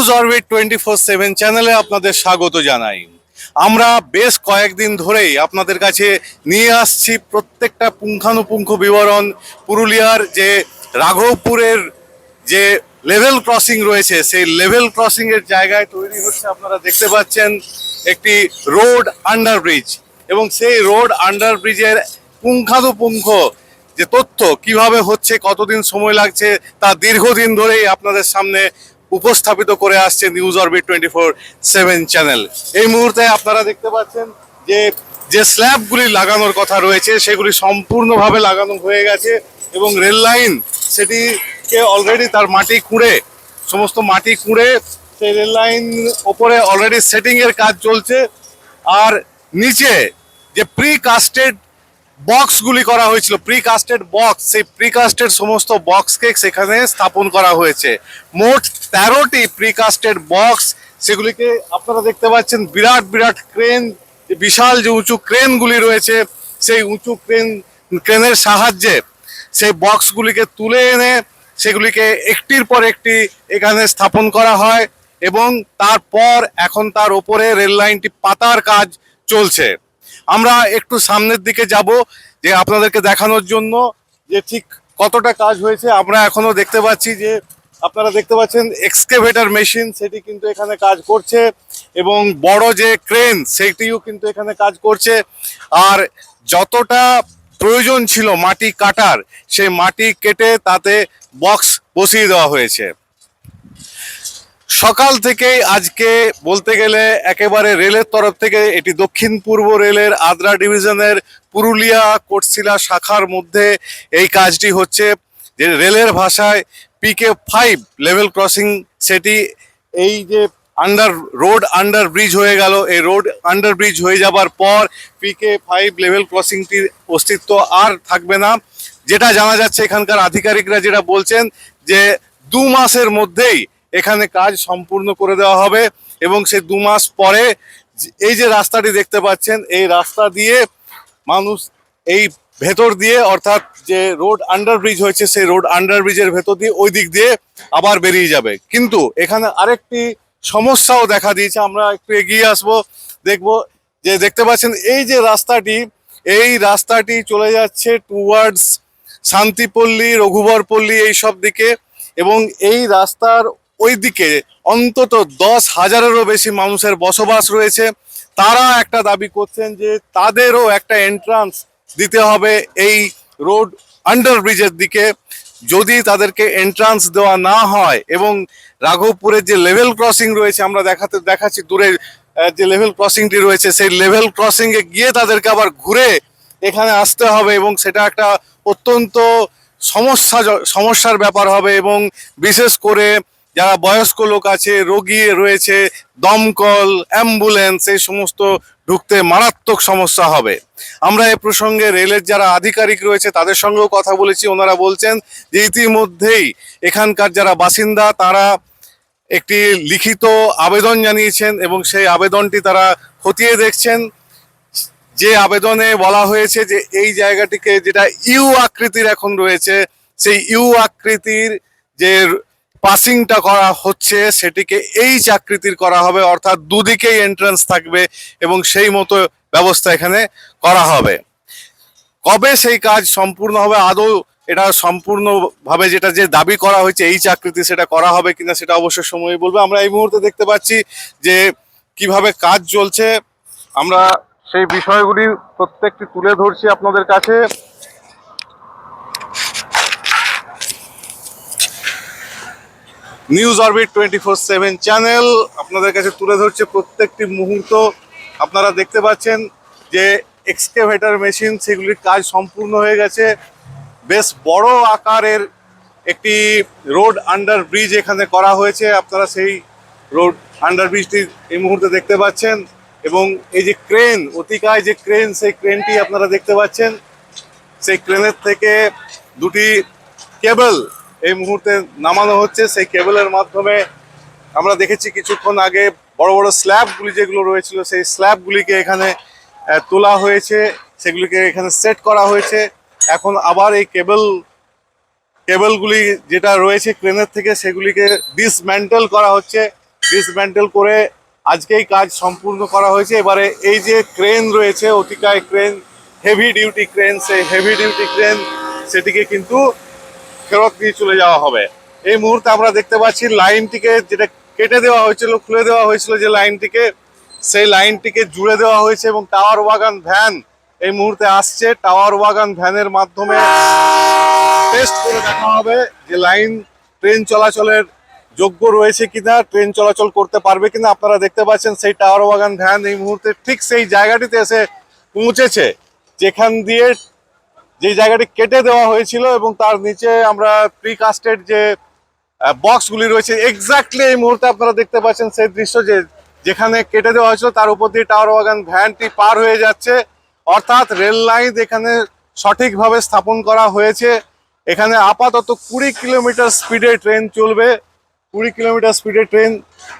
News orbit 24/7 চ্যানেলে আপনাদের স্বাগত জানাই। আমরা বেশ কয়েকদিন ধরেই আপনাদের কাছে নিয়ে আসছি প্রত্যেকটা পুঙ্খানুপুঙ্খ বিবরণ। পুরুলিয়ার যে রাঘবপুরের যে লেভেল ক্রসিং রয়েছে, সেই লেভেল ক্রসিং এর জায়গায় তৈরি হচ্ছে, আপনারা দেখতে পাচ্ছেন, একটি রোড আন্ডারব্রিজ। এবং সেই রোড আন্ডারব্রিজের পুঙ্খানুপুঙ্খ যে তথ্য কিভাবে হচ্ছে, কতদিন সময় লাগছে, তা দীর্ঘদিন ধরেই আপনাদের সামনে উপস্থাপিত করে আসছে নিউজ অরবিট 24/7 চ্যানেল। এই মুহূর্তে আপনারা দেখতে পাচ্ছেন যে যে স্ল্যাবগুলি লাগানোর কথা রয়েছে সেগুলি সম্পূর্ণভাবে লাগানো হয়ে গেছে এবং রেল লাইন সেটিকে অলরেডি তার মাটি খুঁড়ে, সমস্ত মাটি খুঁড়ে সেই রেল লাইন ওপরে অলরেডি সেটিং এর কাজ চলছে। আর নিচে যে প্রিকাস্টেড বক্সগুলি করা হয়েছিল, প্রিকাস্টেড বক্স, সেই প্রিকাস্টেড সমস্ত বক্সকে সেখানে স্থাপন করা হয়েছে। মোট 13টি প্রিকাস্টেড বক্স, সেগুলিকে আপনারা দেখতে পাচ্ছেন। বিরাট বিরাট ক্রেন, বিশাল যে উঁচু ক্রেনগুলি রয়েছে, সেই উঁচু ক্রেনের সাহায্যে সেই বক্সগুলিকে তুলে এনে সেগুলিকে একটির পর একটি এখানে স্থাপন করা হয় এবং তারপর এখন তার ওপরে রেল লাইনটি পাতার কাজ চলছে। আমরা একটু সামনের দিকে যাব যে আপনাদেরকে দেখানোর জন্য যে ঠিক কতটা কাজ হয়েছে। আমরা এখনো দেখতে পাচ্ছি যে আপনারা দেখতে পাচ্ছেন এক্সকেভেটর মেশিন, সেটি কিন্তু এখানে কাজ করছে এবং বড় যে ক্রেন সেটিও কিন্তু এখানে কাজ করছে। আর যতটা প্রয়োজন ছিল মাটি কাটার, সেই মাটি কেটে তাতে বক্স বসিয়ে দেওয়া হয়েছে। সকাল থেকেই আজকে বলতে গেলে একেবারে রেলের তরফ থেকে, এটি দক্ষিণ পূর্ব রেলের আদ্রা ডিভিশনের পুরুলিয়া কোটশিলা শাখার মধ্যে এই কাজটি হচ্ছে, যে রেলের ভাষায় PK5 লেভেল ক্রসিং। সেটি এই যে রোড আন্ডার ব্রিজ হয়ে গেল, এই রোড আন্ডার ব্রিজ হয়ে যাবার পর PK5 লেভেল ক্রসিংটির অস্তিত্ব আর থাকবে না। যেটা জানা যাচ্ছে, এখানকার আধিকারিকরা যেটা বলছেন যে 2 মাসের মধ্যেই এখানে কাজ সম্পূর্ণ করে দেওয়া হবে এবং সেই 2 মাস পরে এই যে রাস্তাটি দেখতে পাচ্ছেন, এই রাস্তা দিয়ে মানুষ এই ভেতর দিয়ে, অর্থাৎ যে রোড আন্ডারব্রিজ হয়েছে সেই রোড আন্ডারব্রিজের ভেতর দিয়ে ওই দিক দিয়ে আবার বেরিয়ে যাবে। কিন্তু এখানে আরেকটি সমস্যাও দেখা দিয়েছে। আমরা একটু এগিয়ে আসবো, দেখবো যে দেখতে পাচ্ছেন এই যে রাস্তাটি, এই রাস্তাটি চলে যাচ্ছে টুয়ার্ডস শান্তিপল্লী, রঘুবরপল্লী, এই সব দিকে। এবং এই রাস্তার ওই দিকে অন্তত 10,000-এরও বেশি মানুষের বসবাস রয়েছে। তারা একটা দাবি করছেন যে তাদেরও একটা এন্ট্রান্স দিতে হবে এই রোড আন্ডারব্রিজের দিকে। যদি তাদেরকে এন্ট্রান্স দেওয়া না হয় এবং রাঘবপুরের যে লেভেল ক্রসিং রয়েছে, আমরা দেখাচ্ছি দূরে যে লেভেল ক্রসিংটি রয়েছে, সেই লেভেল ক্রসিংয়ে গিয়ে তাদেরকে আবার ঘুরে এখানে আসতে হবে এবং সেটা একটা অত্যন্ত সমস্যার ব্যাপার হবে। এবং বিশেষ করে যারা বয়স্ক লোক আছে, রোগী রয়েছে, দমকল, অ্যাম্বুলেন্স, এই সমস্ত ঢুকতে মারাত্মক সমস্যা হবে। আমরা এ প্রসঙ্গে রেলের যারা আধিকারিক রয়েছে তাদের সঙ্গেও কথা বলেছি। ওনারা বলছেন যে ইতিমধ্যেই এখানকার যারা বাসিন্দা তারা একটি লিখিত আবেদন জানিয়েছেন এবং সেই আবেদনটি তারা খতিয়ে দেখছেন। যে আবেদনে বলা হয়েছে যে এই জায়গাটিকে, যেটা ইউ আকৃতির এখন রয়েছে, সেই ইউ আকৃতির যে পাসিংটা করা হচ্ছে সেটিকে এইচ আকৃতির করা হবে, অর্থাৎ দুদিকেই এন্ট্রান্স থাকবে এবং সেই মতো ব্যবস্থা এখানে করা হবে। কবে সেই কাজ সম্পূর্ণ হবে, আদৌ এটা সম্পূর্ণভাবে যেটা যে দাবি করা হয়েছে এইচ আকৃতি, সেটা করা হবে কিনা সেটা অবশ্যই সময় বলবে। আমরা এই মুহূর্তে দেখতে পাচ্ছি যে কিভাবে কাজ চলছে, আমরা সেই বিষয়গুলি প্রত্যেকটি তুলে ধরছি আপনাদের কাছে। নিউজ অরবিট 24/7 চ্যানেল আপনাদের কাছে তুলে ধরছে প্রত্যেকটি মুহূর্ত। আপনারা দেখতে পাচ্ছেন যে এক্সকেভেটর মেশিন, সেগুলির কাজ সম্পূর্ণ হয়ে গেছে। বেশ বড় আকারের একটি রোড আন্ডার ব্রিজ এখানে করা হয়েছে। আপনারা সেই রোড আন্ডার ব্রিজটি এই মুহূর্তে দেখতে পাচ্ছেন এবং এই যে ক্রেন, অতিকায় যে ক্রেন, সেই ক্রেনটি আপনারা দেখতে পাচ্ছেন। সেই ক্রেনের থেকে দুটি কেবল এই মুহূর্তে নামানো হচ্ছে। সেই কেবলের মাধ্যমে আমরা দেখেছি কিছুক্ষণ আগে বড় বড় স্ল্যাবগুলি যেগুলো রয়েছিল, সেই স্ল্যাবগুলিকে এখানে তোলা হয়েছে, সেগুলিকে এখানে সেট করা হয়েছে। এখন আবার এই কেবলগুলি যেটা রয়েছে ক্রেনের থেকে, সেগুলিকে ডিসম্যান্টেল করা হচ্ছে ডিসম্যান্টেল করে আজকেই কাজ সম্পূর্ণ করা হয়েছে। এবারে এই যে ক্রেন রয়েছে, অতিকায় ক্রেন, হেভি ডিউটি ক্রেন, সেই হেভি ডিউটি ক্রেন সেটিকে কিন্তু ফেরত নিয়ে চলে যাওয়া হবে। এই মুহূর্তে আমরা দেখতে পাচ্ছি লাইনটিকে, যেটা কেটে দেওয়া হয়েছিল, খুলে দেওয়া হয়েছিল যে লাইনটিকে, সেই লাইনটিকে জুড়ে দেওয়া হয়েছে এবং টাওয়ার ওয়াগন ভ্যান এই মুহূর্তে আসছে। টাওয়ার ওয়াগন ভ্যানের মাধ্যমে টেস্ট করে দেখা হবে যে লাইন ট্রেন চলাচলের যোগ্য রয়েছে কিনা, ট্রেন চলাচল করতে পারবে কিনা। আপনারা দেখতে পাচ্ছেন সেই টাওয়ার ওয়াগন ভ্যান এই মুহূর্তে ঠিক সেই জায়গাটিতে এসে পৌঁছেছে যেখান দিয়ে যে জায়গাটি কেটে দেওয়া হয়েছিল এবং তার নিচে আমরা প্রিকাস্টেড যে বক্সগুলি রয়েছে, এক্স্যাক্টলি এই মুহূর্তে আপনারা দেখতে পাচ্ছেন সেই দৃশ্য, যে যেখানে কেটে দেওয়া হয়েছিল তার উপর দিয়ে টাওয়ার ওয়াগন ভ্যানটি পার হয়ে যাচ্ছে। অর্থাৎ রেল লাইন এখানে সঠিকভাবে স্থাপন করা হয়েছে। এখানে আপাতত 20 কিলোমিটার স্পিডে ট্রেন চলবে, 20 কিলোমিটার স্পিডে ট্রেন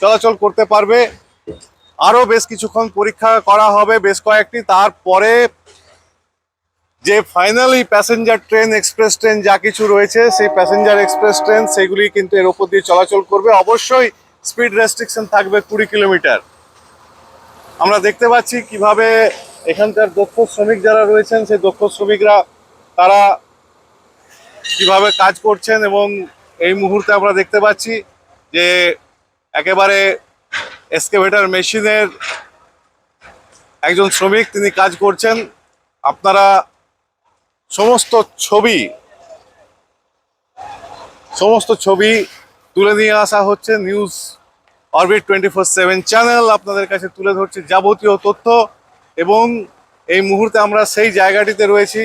চলাচল করতে পারবে। আরও বেশ কিছুক্ষণ পরীক্ষা করা হবে, বেশ কয়েকটি। তারপরে যে finally passenger train, express train যা কিছু রয়েছে, সেই প্যাসেঞ্জার এক্সপ্রেস ট্রেন সেগুলি কিন্তু এর উপর দিয়ে চলাচল করবে। অবশ্যই স্পিড রেস্ট্রিকশন থাকবে 20 কিলোমিটার। আমরা দেখতে পাচ্ছি কিভাবে এখানকার দক্ষ শ্রমিক যারা রয়েছেন, সেই দক্ষ শ্রমিকরা তারা কিভাবে কাজ করছেন এবং এই মুহূর্তে আমরা দেখতে পাচ্ছি যে একেবারে এক্সকাভেটর মেশিনের একজন শ্রমিক তিনি কাজ করছেন। আপনারা সমস্ত ছবি তুলে নিয়ে আসা হচ্ছে নিউজ অরবিট 24/7 চ্যানেল আপনাদের কাছে তুলে ধরছে যাবতীয় তথ্য। এবং এই মুহূর্তে আমরা সেই জায়গাটিতে রয়েছি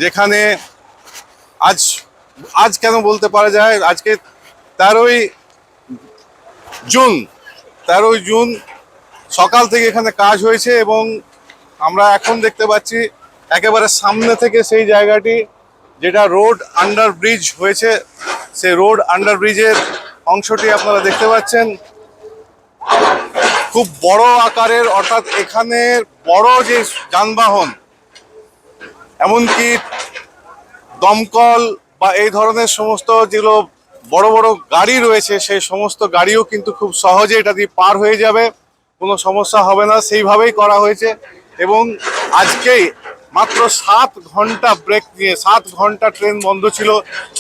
যেখানে আজ কেন বলতে পারা যায়, আজকে 13ই জুন সকাল থেকে এখানে কাজ হয়েছে এবং আমরা এখন দেখতে পাচ্ছি একেবারে সামনে থেকে সেই জায়গাটি, যেটা রোড আন্ডার ব্রিজ হয়েছে, সেই রোড আন্ডার ব্রিজের অংশটি আপনারা দেখতে পাচ্ছেন খুব বড় আকারের। অর্থাৎ এখানে বড় যে যানবাহন, এমনকি দমকল বা এই ধরনের সমস্ত যেগুলো বড় বড় গাড়ি রয়েছে, সেই সমস্ত গাড়িও কিন্তু খুব সহজে এটা দিয়ে পার হয়ে যাবে, কোনো সমস্যা হবে না, সেইভাবেই করা হয়েছে। এবং আজকেই মাত্র 7 ঘন্টা ব্রেক নিয়ে 7 ঘন্টা ট্রেন বন্ধ ছিল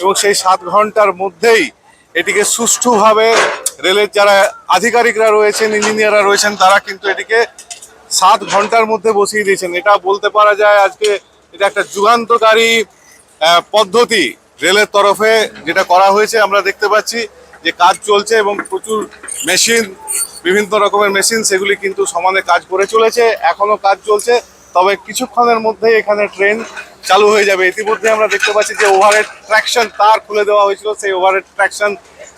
এবং সেই 7 ঘন্টার মধ্যেই এটিকে সুষ্ঠুভাবে রেলের যারা আধিকারিকরা রয়েছেন, ইঞ্জিনিয়াররা রয়েছেন, তারা কিন্তু এটিকে 7 ঘন্টার মধ্যে বসিয়ে দিয়েছেন। এটা বলতে পারা যায় আজকে এটা একটা যুগান্তকারী পদ্ধতি রেলের তরফে যেটা করা হয়েছে। আমরা দেখতে পাচ্ছি যে কাজ চলছে এবং প্রচুর মেশিন, বিভিন্ন রকমের মেশিন, সেগুলি কিন্তু সমানে কাজ করে চলেছে, এখনো কাজ চলছে। তবে কিছুক্ষণের মধ্যেই এখানে ট্রেন চালু হয়ে যাবে। ইতিমধ্যে আমরা দেখতে পাচ্ছি যে ওভারহেড ট্র্যাকশন তার খুলে দেওয়া হয়েছিল, সেই ওভারহেড ট্র্যাকশন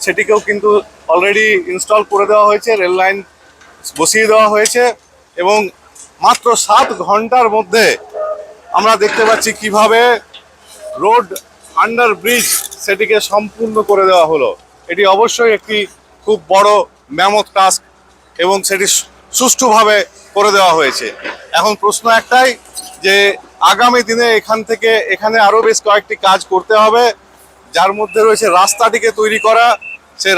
সেটিকেও কিন্তু অলরেডি ইনস্টল করে দেওয়া হয়েছে, রেল লাইন বসিয়ে দেওয়া হয়েছে এবং মাত্র 7 ঘন্টার মধ্যে আমরা দেখতে পাচ্ছি কিভাবে রোড আন্ডার ব্রিজ সেটিকে সম্পূর্ণ করে দেওয়া হলো। এটি অবশ্যই একটি খুব বড় ম্যামথ টাস্ক এবং সেটি সুষ্ঠুভাবে করে দেওয়া হয়েছে। এখন প্রশ্ন একটাই যে আগামী দিনে এখান থেকে এখানে আরও বেশ কয়েকটি কাজ করতে হবে, যার মধ্যে রয়েছে রাস্তাটিকে তৈরি করা। সেই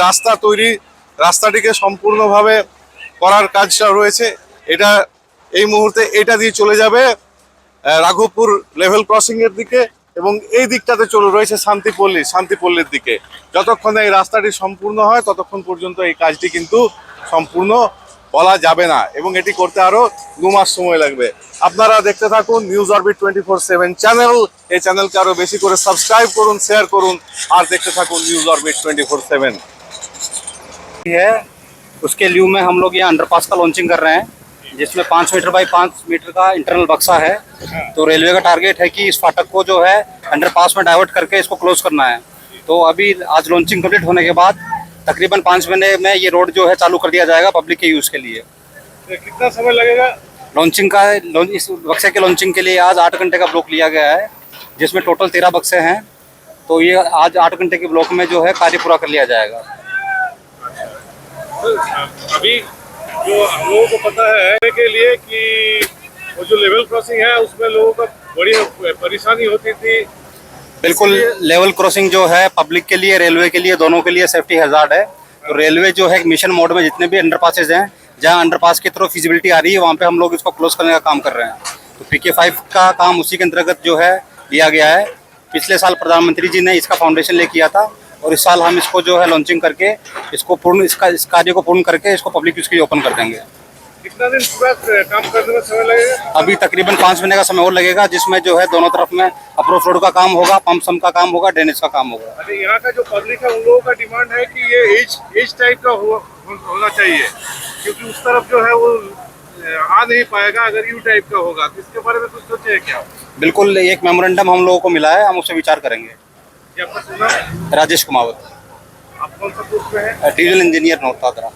রাস্তাটিকে সম্পূর্ণভাবে করার কাজটা রয়েছে। এটা এই মুহূর্তে এটা দিয়ে চলে যাবে রাঘবপুর লেভেল ক্রসিং এর দিকে এবং এই দিকটাতে রয়েছে শান্তিপল্লীর দিকে। যতক্ষণে এই রাস্তাটি সম্পূর্ণ হয় ততক্ষণ পর্যন্ত এই কাজটি কিন্তু সম্পূর্ণ বলা যাবে না এবং এটি করতে আরো 2 মাস সময় লাগবে। আপনারা দেখতে থাকুন নিউজ অরবিট 24/7 চ্যানেল। এই চ্যানেলকে আরো বেশি করে সাবস্ক্রাইব করুন, শেয়ার করুন আর দেখতে থাকুন নিউজ অরবিট 24/7 है। उसके लिeu में हम लोग यहाँ अंडरपास का लॉन्चिंग कर रहे हैं, जिसमें 5 मीटर बाई 5 मीटर का इंटरनल बक्सा है। तो रेलवे का टारगेट है कि इस फाटक को जो है अंडरपास में डाइवर्ट करके इसको क्लोज करना है। तो अभी आज लॉन्चिंग कंप्लीट होने के बाद तकरीबन 5 महीने में ये रोड जो है चालू कर दिया जाएगा पब्लिक के यूज़ के लिए। कितना समय लगेगा लॉन्चिंग का? इस बक्से के लॉन्चिंग के लिए आज 8 घंटे का ब्लॉक लिया गया है, जिसमें टोटल 13 बक्से हैं। तो ये आज 8 घंटे के ब्लॉक में जो है कार्य पूरा कर लिया जाएगा। अभी जो हम लोगों को पता है के लिए कि वो जो लेवल क्रॉसिंग है उसमें लोगों का बड़ी परेशानी होती थी। बिल्कुल, लेवल क्रॉसिंग जो है पब्लिक के लिए, रेलवे के लिए, दोनों के लिए सेफ्टी हैजार्ड है। तो रेलवे जो है मिशन मोड में जितने भी अंडरपासेज हैं, जहाँ अंडरपास के थ्रू फिजिबिलिटी आ रही है, वहाँ पे हम लोग इसको क्लोज करने का काम कर रहे हैं। तो PK5 का काम उसी के अंतर्गत जो है लिया गया है। पिछले साल प्रधानमंत्री जी ने इसका फाउंडेशन ले किया था, और इस साल हम इसको जो है लॉन्चिंग करके इसको इस कार्य को पूर्ण करके इसको पब्लिक यूज के लिए ओपन कर देंगे। कितना दिन पूरा काम करने में समय लगेगा? अभी तकरीबन 5 महीने का समय और लगेगा, जिसमें जो है दोनों तरफ में अप्रोच रोड का काम होगा, पंप सम का काम होगा, ड्रेनेज का काम होगा। अरे यहाँ का जो पब्लिक है उन लोगों का डिमांड है कि ये एज टाइप का होना चाहिए, क्योंकि उस तरफ जो है वो आ नहीं पाएगा अगर यू टाइप का होगा। तो इसके बारे में कुछ सोचे है क्या? बिल्कुल, एक मेमोरेंडम हम लोगों को मिला है, हम उस पर विचार करेंगे। क्या आपका सुना? राजेश कुमावत, आप कौन सा ग्रुप में है? Diesel engineer north Dadra.